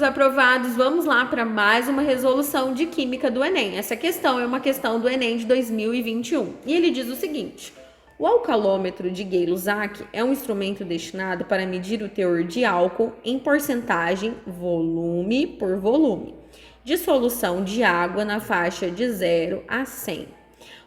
aprovados, vamos lá para mais uma resolução de Química do Enem. Essa questão é uma questão do Enem de 2021. E ele diz o seguinte: o alcalômetro de Gay-Lussac é um instrumento destinado para medir o teor de álcool em porcentagem, volume por volume, de solução de água na faixa de 0 a 100,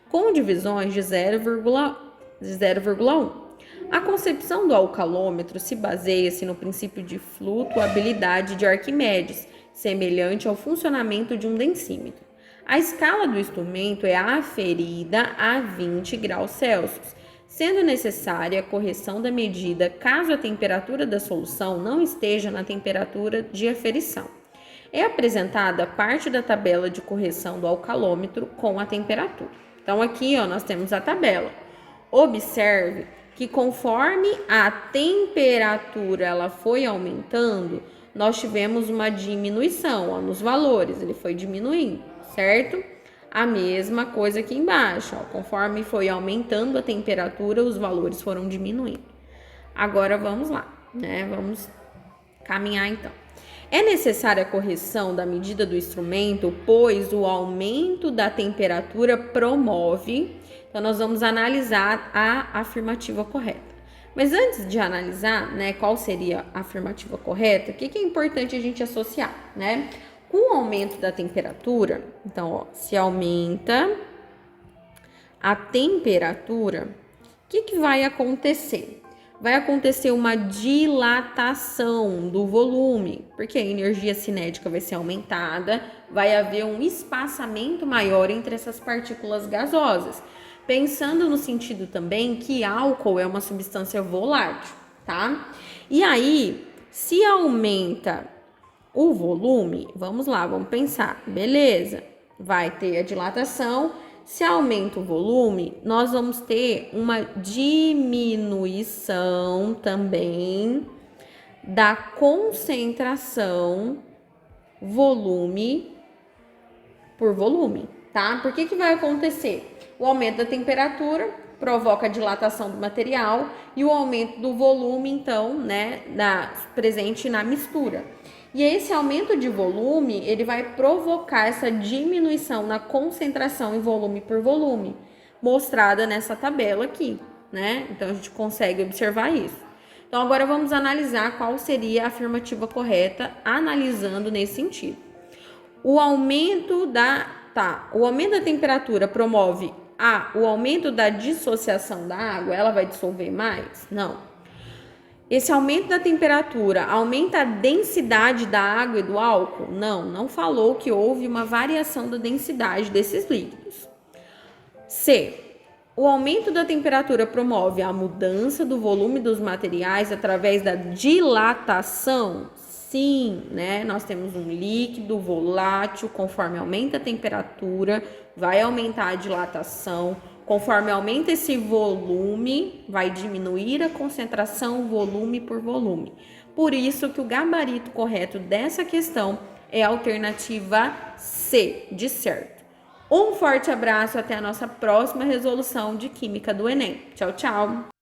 com divisões de 0,1. A concepção do alcalômetro se baseia-se no princípio de flutuabilidade de Arquimedes, semelhante ao funcionamento de um densímetro. A escala do instrumento é aferida a 20 graus Celsius, sendo necessária a correção da medida caso a temperatura da solução não esteja na temperatura de aferição. É apresentada parte da tabela de correção do alcalômetro com a temperatura. Então aqui nós temos a tabela. Observe que conforme a temperatura ela foi aumentando, nós tivemos uma diminuição nos valores, ele foi diminuindo, certo? A mesma coisa aqui embaixo, conforme foi aumentando a temperatura, os valores foram diminuindo. Agora vamos lá, né? Vamos caminhar então. É necessária a correção da medida do instrumento, pois o aumento da temperatura promove. Então, nós vamos analisar a afirmativa correta. Mas antes de analisar, né, qual seria a afirmativa correta, o que é importante a gente associar, né? Com o aumento da temperatura, então, se aumenta a temperatura, o que vai acontecer? Vai acontecer uma dilatação do volume, porque a energia cinética vai ser aumentada, vai haver um espaçamento maior entre essas partículas gasosas. Pensando no sentido também que álcool é uma substância volátil, tá? E aí, se aumenta o volume, vamos lá, vamos pensar, beleza, vai ter a dilatação. Se aumenta o volume, nós vamos ter uma diminuição também da concentração volume por volume, tá? Por que vai acontecer? O aumento da temperatura provoca a dilatação do material e o aumento do volume, então, né, presente na mistura. E esse aumento de volume, ele vai provocar essa diminuição na concentração em volume por volume, mostrada nessa tabela aqui, né? Então, a gente consegue observar isso. Então, agora vamos analisar qual seria a afirmativa correta, analisando nesse sentido. O aumento da temperatura promove o aumento da dissociação da água, ela vai dissolver mais? Não. Esse aumento da temperatura aumenta a densidade da água e do álcool? Não, não falou que houve uma variação da densidade desses líquidos. C. O aumento da temperatura promove a mudança do volume dos materiais através da dilatação? Sim, né? Nós temos um líquido volátil, conforme aumenta a temperatura, vai aumentar a dilatação. Conforme aumenta esse volume, vai diminuir a concentração volume por volume. Por isso que o gabarito correto dessa questão é a alternativa C, de certo. Um forte abraço, até a nossa próxima resolução de Química do Enem. Tchau, tchau!